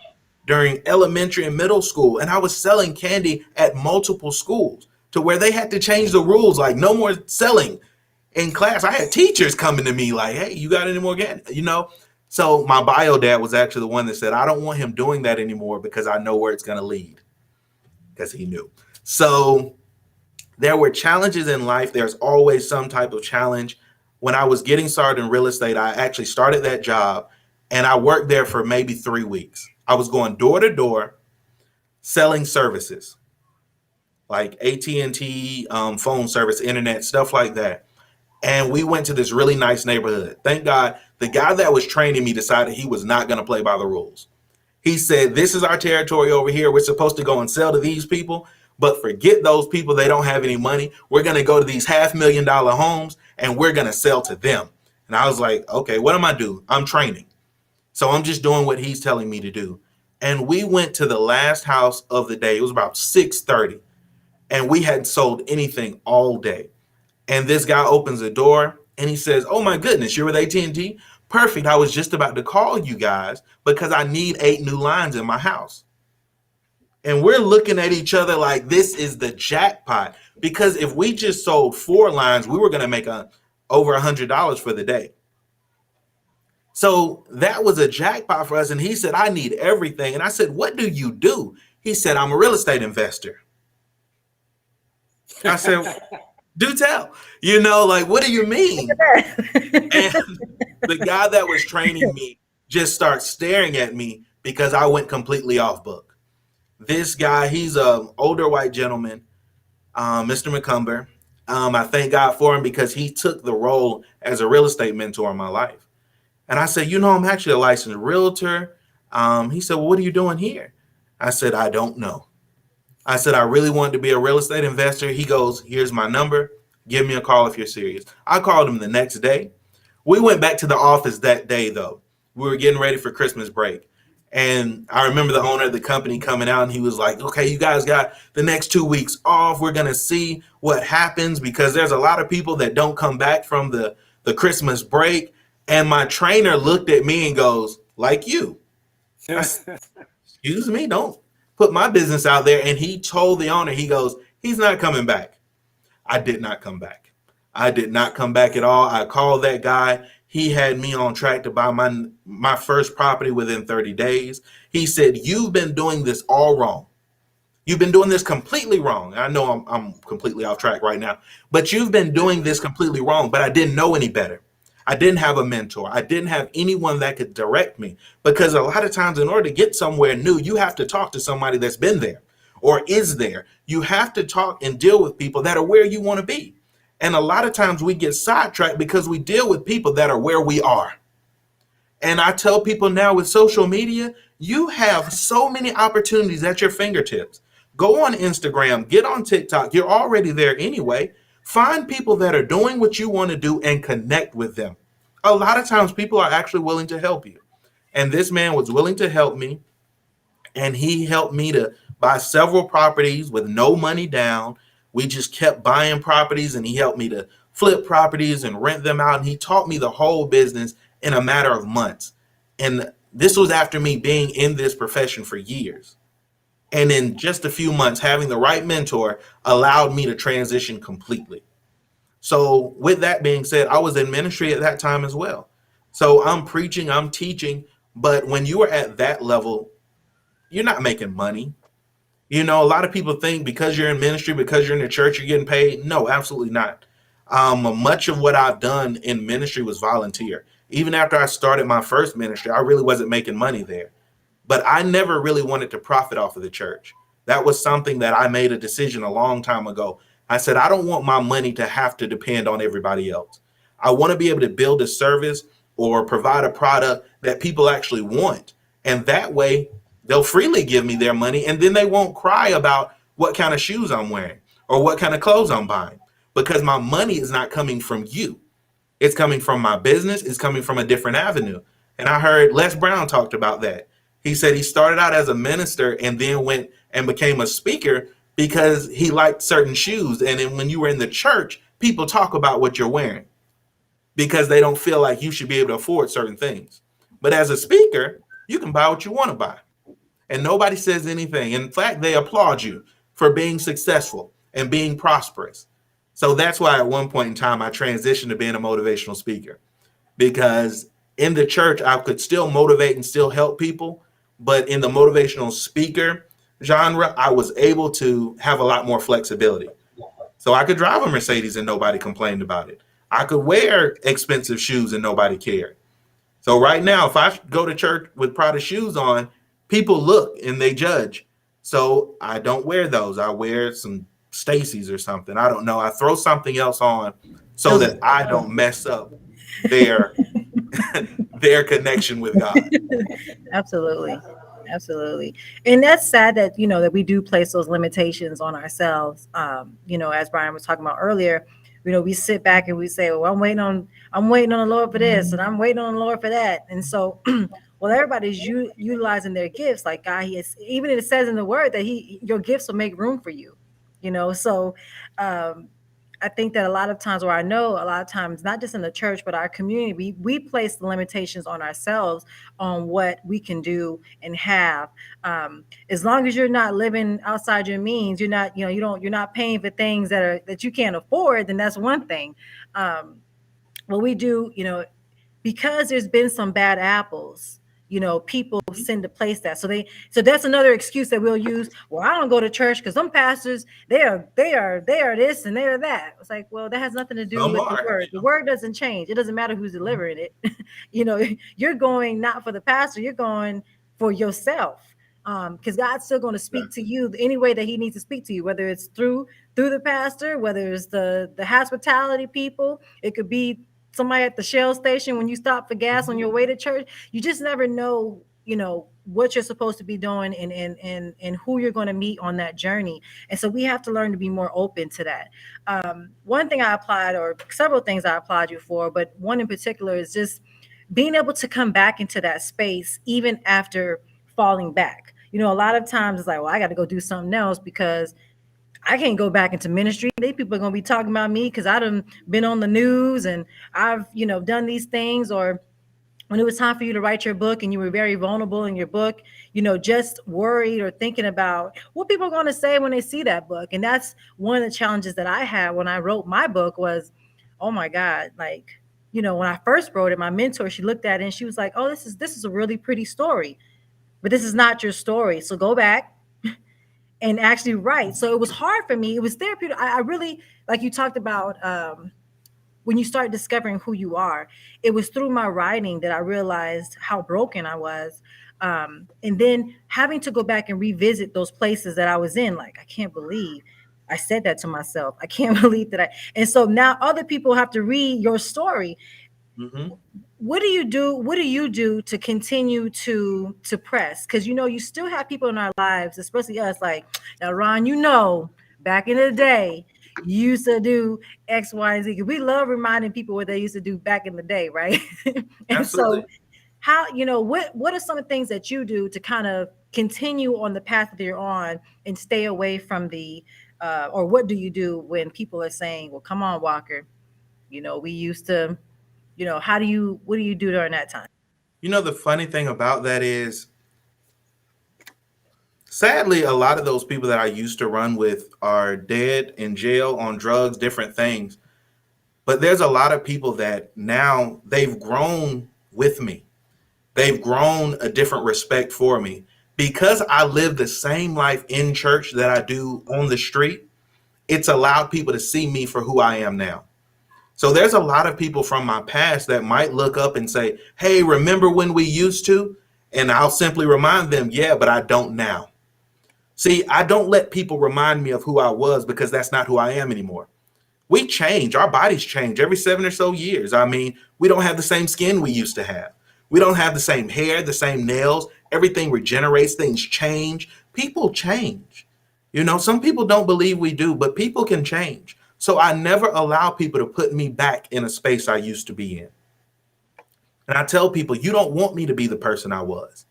during elementary and middle school. And I was selling candy at multiple schools to where they had to change the rules. Like no more selling in class. I had teachers coming to me like, hey, you got any more candy? You know? So my bio dad was actually the one that said, I don't want him doing that anymore because I know where it's going to lead, because he knew. So there were challenges in life. There's always some type of challenge. When I was getting started in real estate, I actually started that job and I worked there for maybe 3 weeks. I was going door to door selling services like AT&T, phone service, internet, stuff like that. And we went to this really nice neighborhood. Thank God the guy that was training me decided he was not going to play by the rules. He said, this is our territory over here. We're supposed to go and sell to these people, but forget those people. They don't have any money. We're going to go to these $500,000 homes and we're going to sell to them. And I was like, okay, what am I doing? I'm training. So I'm just doing what he's telling me to do. And we went to the last house of the day. It was about 6:30 and we hadn't sold anything all day. And this guy opens the door and he says, oh my goodness, you're with AT&T? Perfect. I was just about to call you guys because I need 8 new lines in my house. And we're looking at each other like this is the jackpot, because if we just sold 4 lines, we were going to make over $100 for the day. So that was a jackpot for us. And he said, I need everything. And I said, what do you do? He said, I'm a real estate investor. I said, do tell. You know, like, what do you mean? And the guy that was training me just starts staring at me because I went completely off book. This guy, he's an older white gentleman, Mr. McCumber. I thank God for him because he took the role as a real estate mentor in my life. And I said, you know, I'm actually a licensed realtor. He said, well, what are you doing here? I said, I don't know. I said, I really wanted to be a real estate investor. He goes, here's my number. Give me a call if you're serious. I called him the next day. We went back to the office that day, though. We were getting ready for Christmas break. And I remember the owner of the company coming out and he was like, okay, you guys got the next 2 weeks off. We're going to see what happens because there's a lot of people that don't come back from the Christmas break. And my trainer looked at me and goes, like you. Excuse me, don't put my business out there. And he told the owner, he goes, he's not coming back. I did not come back. I did not come back at all. I called that guy. He had me on track to buy my first property within 30 days. He said, you've been doing this all wrong. You've been doing this completely wrong. I know I'm completely off track right now, but you've been doing this completely wrong. But I didn't know any better. I didn't have a mentor. I didn't have anyone that could direct me, because a lot of times in order to get somewhere new, you have to talk to somebody that's been there or is there. You have to talk and deal with people that are where you want to be. And a lot of times we get sidetracked because we deal with people that are where we are. And I tell people now with social media, you have so many opportunities at your fingertips. Go on Instagram, get on TikTok. You're already there anyway. Find people that are doing what you want to do and connect with them. A lot of times people are actually willing to help you. And this man was willing to help me. And he helped me to buy several properties with no money down. We just kept buying properties and he helped me to flip properties and rent them out. And he taught me the whole business in a matter of months. And this was after me being in this profession for years. And in just a few months, having the right mentor allowed me to transition completely. So with that being said, I was in ministry at that time as well. So I'm preaching, I'm teaching, but when you are at that level, you're not making money. You know, a lot of people think because you're in ministry, because you're in the church, you're getting paid. No, absolutely not. Much of what I've done in ministry was volunteer. Even after I started my first ministry, I really wasn't making money there. But I never really wanted to profit off of the church. That was something that I made a decision a long time ago. I said, I don't want my money to have to depend on everybody else. I want to be able to build a service or provide a product that people actually want. And that way, they'll freely give me their money, and then they won't cry about what kind of shoes I'm wearing or what kind of clothes I'm buying, because my money is not coming from you. It's coming from my business. It's coming from a different avenue. And I heard Les Brown talked about that. He said he started out as a minister and then went and became a speaker because he liked certain shoes. And then when you were in the church, people talk about what you're wearing because they don't feel like you should be able to afford certain things. But as a speaker, you can buy what you want to buy. And nobody says anything. In fact, they applaud you for being successful and being prosperous. So that's why at one point in time, I transitioned to being a motivational speaker, because in the church, I could still motivate and still help people. But in the motivational speaker genre, I was able to have a lot more flexibility. So I could drive a Mercedes and nobody complained about it. I could wear expensive shoes and nobody cared. So right now, if I go to church with Prada shoes on, people look and they judge. So I don't wear those. I wear some Stacy's or something. I don't know. I throw something else on so that I don't mess up their their connection with God. Absolutely. Absolutely. And that's sad that, that we do place those limitations on ourselves. As Brian was talking about earlier, we sit back and we say, well, I'm waiting on the Lord for this, and I'm waiting on the Lord for that. And so, well, everybody's utilizing their gifts. Like God, even it says in the word that your gifts will make room for you, So, I think that a lot of times, or I know a lot of times, not just in the church, but our community, we place the limitations on ourselves on what we can do and have. As long as you're not living outside your means, you're not, you're not paying for things that you can't afford, then that's one thing. What we do, because there's been some bad apples, people tend to place that. So that's another excuse that we'll use. Well, I don't go to church because some pastors, they are this and they are that. It's like, well, that has nothing to do with the word. The word doesn't change. It doesn't matter who's delivering it. You're going not for the pastor, you're going for yourself. Because God's still going to speak to you any way that he needs to speak to you, whether it's through the pastor, whether it's the hospitality people. It could be somebody at the Shell station when you stop for gas on your way to church. You just never know, what you're supposed to be doing and who you're going to meet on that journey. And so we have to learn to be more open to that. One thing I applied, or several things I applied you for, but one in particular is just being able to come back into that space even after falling back. A lot of times it's like, well, I got to go do something else because I can't go back into ministry. They people are going to be talking about me because I done been on the news and I've, done these things. Or when it was time for you to write your book and you were very vulnerable in your book, just worried or thinking about what people are going to say when they see that book. And that's one of the challenges that I had when I wrote my book was, oh my God, like, when I first wrote it, my mentor, she looked at it and she was like, oh, this is a really pretty story, but this is not your story. So go back and actually write. So it was hard for me. It was therapeutic. I really, like you talked about, when you start discovering who you are, it was through my writing that I realized how broken I was. And then having to go back and revisit those places that I was in, like, I can't believe I said that to myself. I can't believe that and so now other people have to read your story. Mm-hmm. What do you do to continue to press? Because you still have people in our lives, especially us, like, now Ron, back in the day you used to do X, Y, and Z. We love reminding people what they used to do back in the day, right? And Absolutely. So how, what are some of the things that you do to kind of continue on the path that you're on and stay away from the or what do you do when people are saying, well, come on, Walker, we used to, what do you do during that time? The funny thing about that is, sadly, a lot of those people that I used to run with are dead, in jail, on drugs, different things. But there's a lot of people that now they've grown with me. They've grown a different respect for me because I live the same life in church that I do on the street. It's allowed people to see me for who I am now. So there's a lot of people from my past that might look up and say, hey, remember when we used to? And I'll simply remind them, yeah, but I don't now. See, I don't let people remind me of who I was because that's not who I am anymore. We change. Our bodies change every 7 or so years. I mean, we don't have the same skin we used to have. We don't have the same hair, the same nails. Everything regenerates, things change. People change. You know, some people don't believe we do, but people can change. So I never allow people to put me back in a space I used to be in. And I tell people, you don't want me to be the person I was.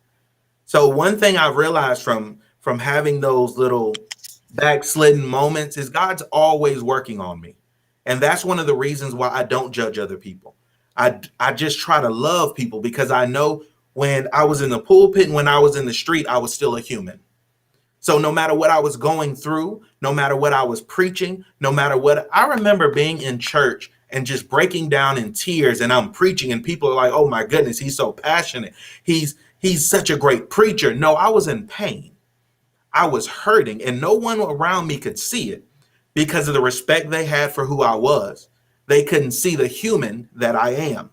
So one thing I've realized from having those little backslidden moments is God's always working on me. And that's one of the reasons why I don't judge other people. I just try to love people because I know when I was in the pulpit and when I was in the street, I was still a human. So no matter what I was going through, no matter what I was preaching, no matter what, I remember being in church and just breaking down in tears, and I'm preaching and people are like, oh my goodness, he's so passionate. He's such a great preacher. No, I was in pain. I was hurting and no one around me could see it because of the respect they had for who I was. They couldn't see the human that I am.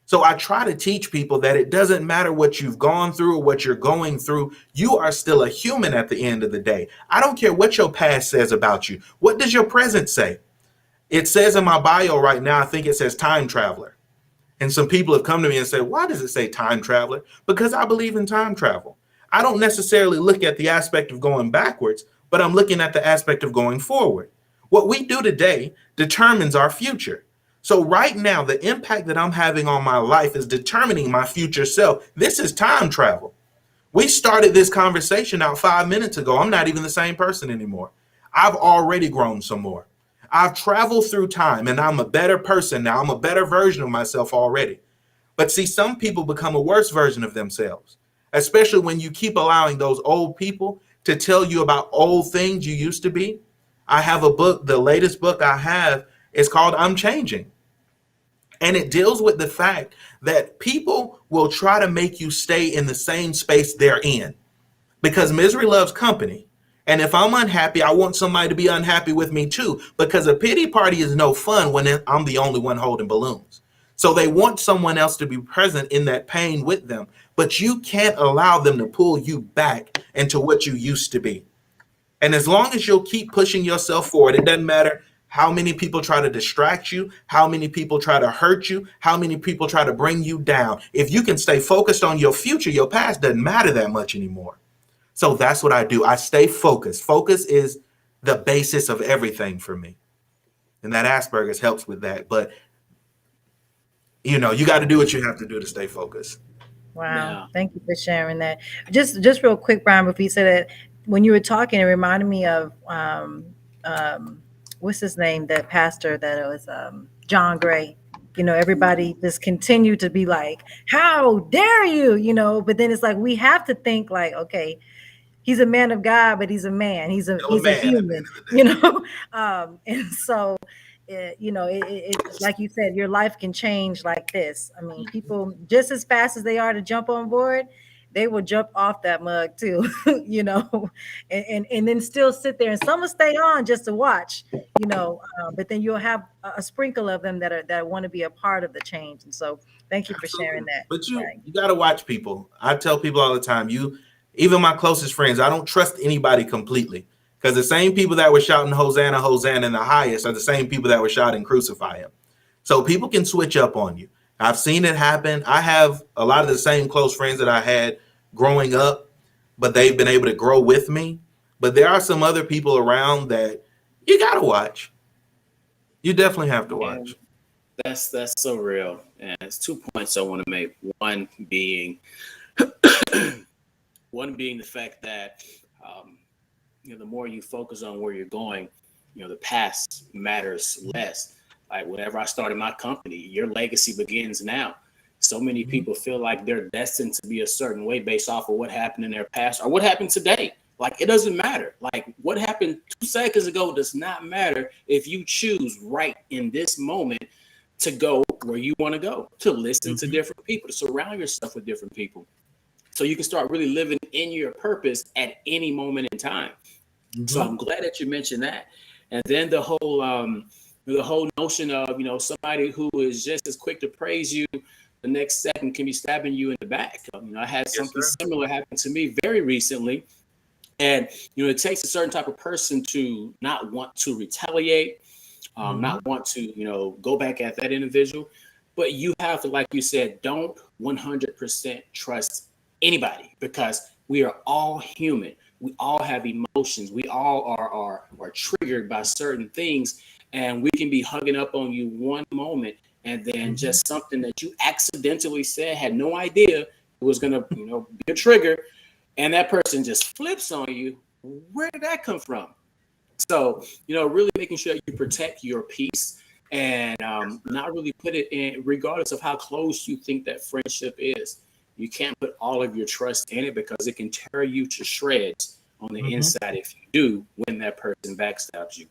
So I try to teach people that it doesn't matter what you've gone through or what you're going through. You are still a human at the end of the day. I don't care what your past says about you. What does your present say? It says in my bio right now, I think it says time traveler. And some people have come to me and said, why does it say time traveler? Because I believe in time travel. I don't necessarily look at the aspect of going backwards, but I'm looking at the aspect of going forward. What we do today determines our future. So right now, the impact that I'm having on my life is determining my future self. This is time travel. We started this conversation out 5 minutes ago. I'm not even the same person anymore. I've already grown some more. I've traveled through time and I'm a better person now. I'm a better version of myself already. But see, some people become a worse version of themselves, especially when you keep allowing those old people to tell you about old things you used to be. I have a book, the latest book I have is called I'm Changing. And it deals with the fact that people will try to make you stay in the same space they're in because misery loves company. And if I'm unhappy, I want somebody to be unhappy with me too, because a pity party is no fun when I'm the only one holding balloons. So they want someone else to be present in that pain with them, but you can't allow them to pull you back into what you used to be. And as long as you'll keep pushing yourself forward, it doesn't matter how many people try to distract you, how many people try to hurt you, how many people try to bring you down. If you can stay focused on your future, your past doesn't matter that much anymore. So that's what I do. I stay focused. Focus is the basis of everything for me. And that Asperger's helps with that. But, you know, you got to do what you have to do to stay focused. Wow. Yeah. Thank you for sharing that. Just real quick, Brian, before you said that, when you were talking, it reminded me of what's his name, that pastor that was John Gray. You know, everybody just continued to be like, how dare you, you know, but then it's like we have to think like, okay, he's a man of God, but he's a man. He's a human, you know. And so, like you said, your life can change like this. I mean, people just as fast as they are to jump on board, they will jump off that mug too, you know, and then still sit there. And some will stay on just to watch, you know. But then you'll have a sprinkle of them that want to be a part of the change. And so, thank you for sharing that. But you Right. got to watch people. I tell people all the time, even my closest friends, I don't trust anybody completely because the same people that were shouting Hosanna, Hosanna in the highest are the same people that were shouting crucify him. So people can switch up on you. I've seen it happen. I have a lot of the same close friends that I had growing up, but they've been able to grow with me. But there are some other people around that you got to watch. You definitely have to watch. And that's so real. And it's 2 points I want to make. One being the fact that the more you focus on where you're going, the past matters less. Like whenever I started my company, your legacy begins now. So many people feel like they're destined to be a certain way based off of what happened in their past or what happened today. Like it doesn't matter. Like what happened 2 seconds ago does not matter if you choose right in this moment to go where you want to go, to listen to different people, to surround yourself with different people. So you can start really living in your purpose at any moment in time. So I'm glad that you mentioned that. And then the whole The whole notion of, somebody who is just as quick to praise you the next second can be stabbing you in the back. I had Yes, something sir. similar happen to me very recently. And, it takes a certain type of person to not want to retaliate, Mhm. not want to, go back at that individual. But you have to, like you said, don't 100% trust anybody, because we are all human. We all have emotions. We all are triggered by certain things. And we can be hugging up on you one moment, and then Mhm. just something that you accidentally said, had no idea it was going to, be a trigger. And that person just flips on you. Where did that come from? So, really making sure you protect your peace, and not really put it in, regardless of how close you think that friendship is. You can't put all of your trust in it, because it can tear you to shreds on the Mhm. inside if you do, when that person backstabs you.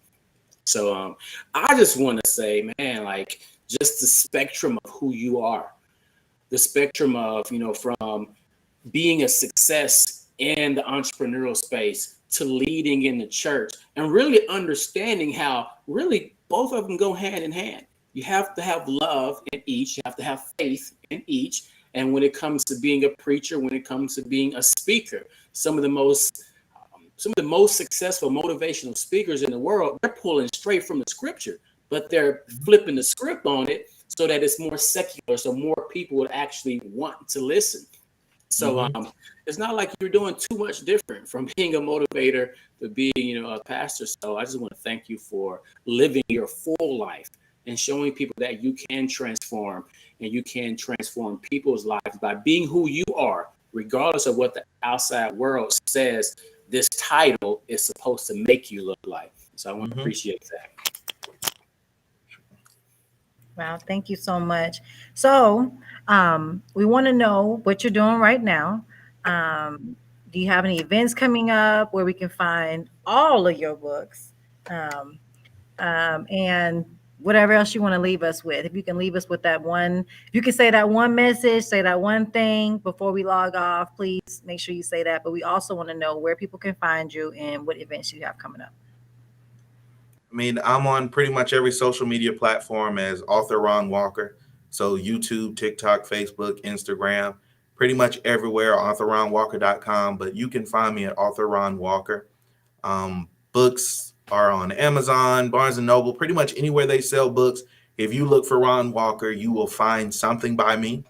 So, I just want to say, man, like, just the spectrum of who you are, the spectrum of, from being a success in the entrepreneurial space to leading in the church, and really understanding how really both of them go hand in hand. You have to have love in each, you have to have faith in each. And when it comes to being a preacher, when it comes to being a speaker, some of the most successful motivational speakers in the world, they're pulling straight from the scripture, but they're flipping the script on it so that it's more secular, so more people would actually want to listen. So Mhm. it's not like you're doing too much different from being a motivator to being, a pastor. So I just want to thank you for living your full life and showing people that you can transform, and you can transform people's lives by being who you are, regardless of what the outside world says this title is supposed to make you look like. So I want to Mhm. appreciate that. Wow, thank you so much. So, we want to know what you're doing right now. Um, do you have any events coming up where we can find all of your books? Um, and whatever else you want to leave us with. If you can leave us with that one, if you can say that one message, say that one thing before we log off, please make sure you say that. But we also want to know where people can find you and what events you have coming up. I mean, I'm on pretty much every social media platform as author Ron Walker. So YouTube, TikTok, Facebook, Instagram, pretty much everywhere, authorronwalker.com. But you can find me at author Ron Walker. Books are on Amazon, Barnes and Noble, pretty much anywhere they sell books. If you look for Ron Walker, you will find something by me.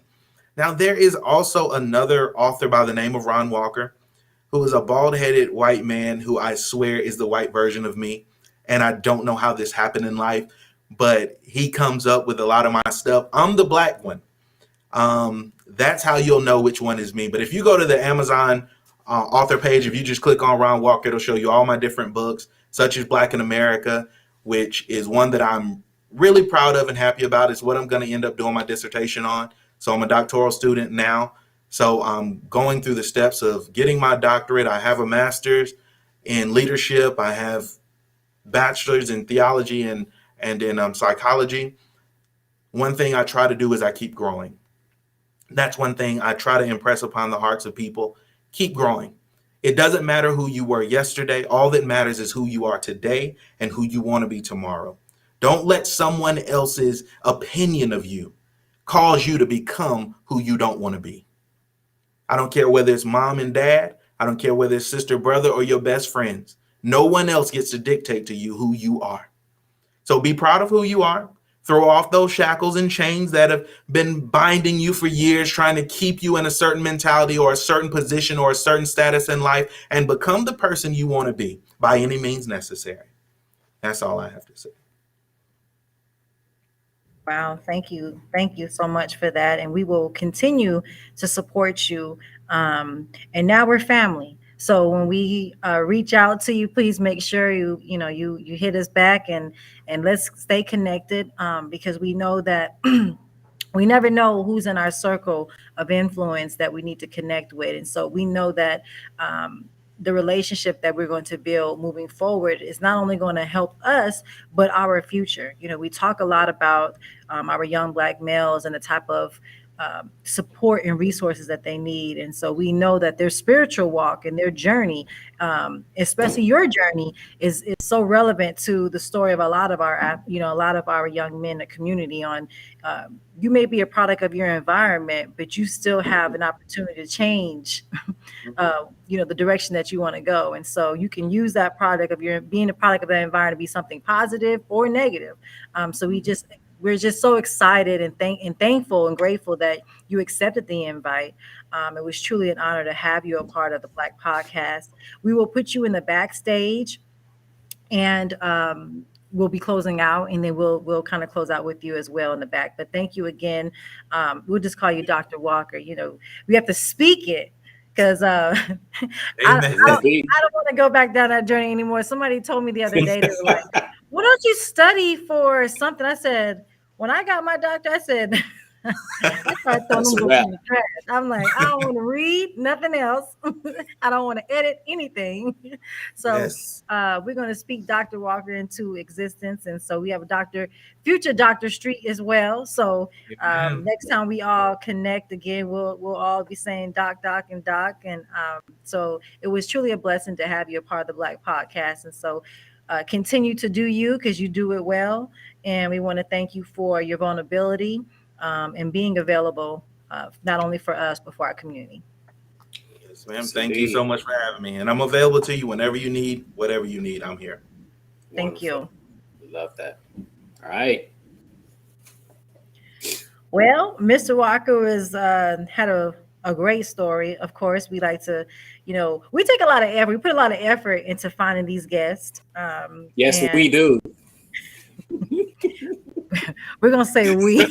Now, there is also another author by the name of Ron Walker, who is a bald headed white man who I swear is the white version of me. And I don't know how this happened in life, but he comes up with a lot of my stuff. I'm the black one. That's how you'll know which one is me. But if you go to the Amazon author page, if you just click on Ron Walker, it'll show you all my different books, such as Black in America, which is one that I'm really proud of and happy about. It's what I'm going to end up doing my dissertation on. So I'm a doctoral student now. So I'm going through the steps of getting my doctorate. I have a master's in leadership. I have bachelor's in theology and in psychology. One thing I try to do is I keep growing. That's one thing I try to impress upon the hearts of people. Keep growing. It doesn't matter who you were yesterday. All that matters is who you are today and who you want to be tomorrow. Don't let someone else's opinion of you cause you to become who you don't want to be. I don't care whether it's mom and dad. I don't care whether it's sister, brother, or your best friends. No one else gets to dictate to you who you are. So be proud of who you are. Throw off those shackles and chains that have been binding you for years, trying to keep you in a certain mentality or a certain position or a certain status in life, and become the person you want to be by any means necessary. That's all I have to say. Wow, thank you. Thank you so much for that. And we will continue to support you. And now we're family. So when we reach out to you, please make sure you hit us back and let's stay connected because we know that we never know who's in our circle of influence that we need to connect with. And so we know that the relationship that we're going to build moving forward is not only going to help us, but our future. We talk a lot about our young Black males and the type of support and resources that they need. And so we know that their spiritual walk and their journey, especially your journey, is so relevant to the story of a lot of our young men in the community. On you may be a product of your environment, but you still have an opportunity to change the direction that you want to go. And so you can use that product of your being a product of that environment to be something positive or negative. So we're just so excited and thankful and grateful that you accepted the invite. It was truly an honor to have you a part of the Black Podcast. We will put you in the backstage, and we'll be closing out, and then we'll kind of close out with you as well in the back. But thank you again. We'll just call you Dr. Walker. We have to speak it, because I don't want to go back down that journey anymore. Somebody told me the other day, they were like, "Why don't you study for something?" I said, when I got my doctor, I said, I started throwing them books in the trash. I'm like, I don't want to read nothing else. I don't want to edit anything. So Yes. We're going to speak Dr. Walker into existence. And so we have a future Dr. Street as well. So next time we all connect again, we'll all be saying Doc, and Doc. And so it was truly a blessing to have you a part of the Black Podcast. And so continue to do you, because you do it well. And we want to thank you for your vulnerability and being available, not only for us, but for our community. Yes, ma'am. Thank you so much for having me. And I'm available to you whenever you need, whatever you need. I'm here. Thank you. Love that. All right. Well, Mr. Walker had a great story. Of course, we like to, we take a lot of effort. We put a lot of effort into finding these guests. Yes, we do. We're gonna say we,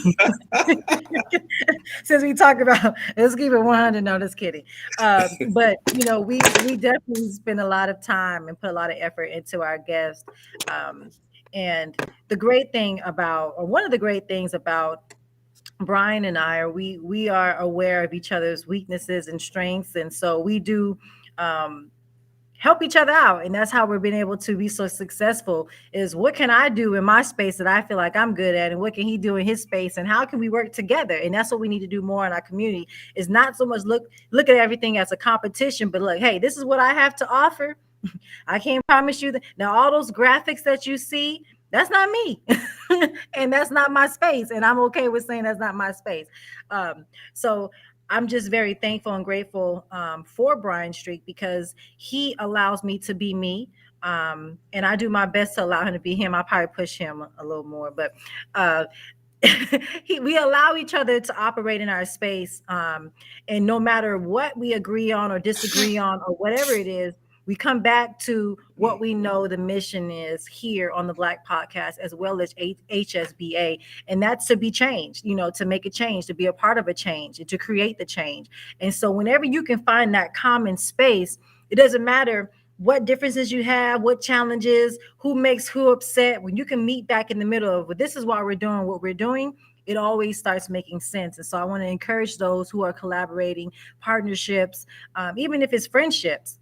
since we talk about, let's keep it 100. No, just kidding. But we definitely spend a lot of time and put a lot of effort into our guests. And the great thing one of the great things about Brian and I we are aware of each other's weaknesses and strengths, and so we do help each other out. And that's how we've been able to be so successful, is what can I do in my space that I feel like I'm good at, and what can he do in his space, and how can we work together? And that's what we need to do more in our community, is not so much look at everything as a competition, but look, hey, this is what I have to offer. I can't promise you that. Now, all those graphics that you see, that's not me. And that's not my space. And I'm okay with saying that's not my space. So I'm just very thankful and grateful for Brian Street, because he allows me to be me. And I do my best to allow him to be him. I probably push him a little more, but we allow each other to operate in our space. And no matter what we agree on or disagree on, or whatever it is, we come back to what we know the mission is here on the Black Podcast, as well as HSBA. And that's to be changed, to make a change, to be a part of a change, and to create the change. And so whenever you can find that common space, it doesn't matter what differences you have, what challenges, who makes who upset. When you can meet back in the middle of, well, this is why we're doing what we're doing, it always starts making sense. And so I want to encourage those who are collaborating, partnerships, even if it's friendships.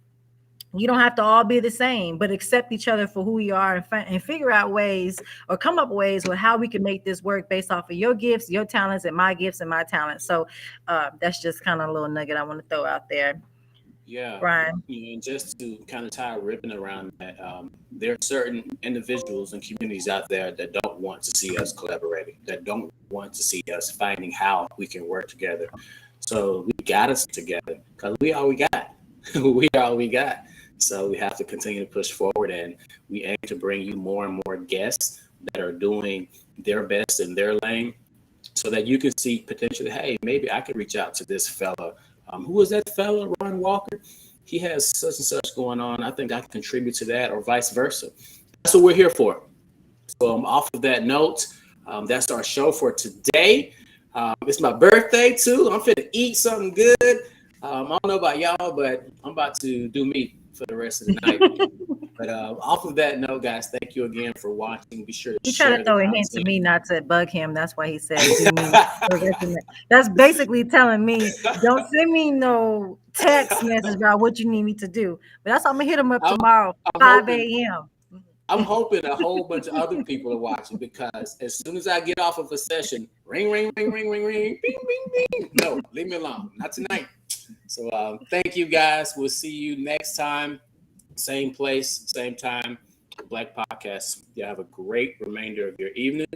You don't have to all be the same, but accept each other for who we are, and figure out ways, or come up with ways with how we can make this work based off of your gifts, your talents, and my gifts and my talents. So that's just kind of a little nugget I want to throw out there. Yeah, Brian. And just to kind of tie a ribbon around that, there are certain individuals and communities out there that don't want to see us collaborating, that don't want to see us finding how we can work together. So we got us together, because we all we got. We all we got. So we have to continue to push forward, and we aim to bring you more and more guests that are doing their best in their lane, so that you can see potentially, hey, maybe I could reach out to this fella. Who was that fella, Ron Walker? He has such and such going on. I think I can contribute to that, or vice versa. That's what we're here for. So off of that note, that's our show for today. It's my birthday too. I'm finna eat something good. I don't know about y'all, but I'm about to do me for the rest of the night. But off of that note, guys, thank you again for watching. Be sure to He share tried to throw a hint to me not to bug him. That's why he said, do me. That's basically telling me, don't send me no text message about what you need me to do. But that's I'm going to hit him up tomorrow, 5 a.m. I'm hoping a whole bunch of other people are watching, because as soon as I get off of a session, ring, ring, ring, ring, ring, ring, bing, bing, bing. No, leave me alone. Not tonight. So thank you guys. We'll see you next time. Same place, same time. Black Podcast. You have a great remainder of your evening.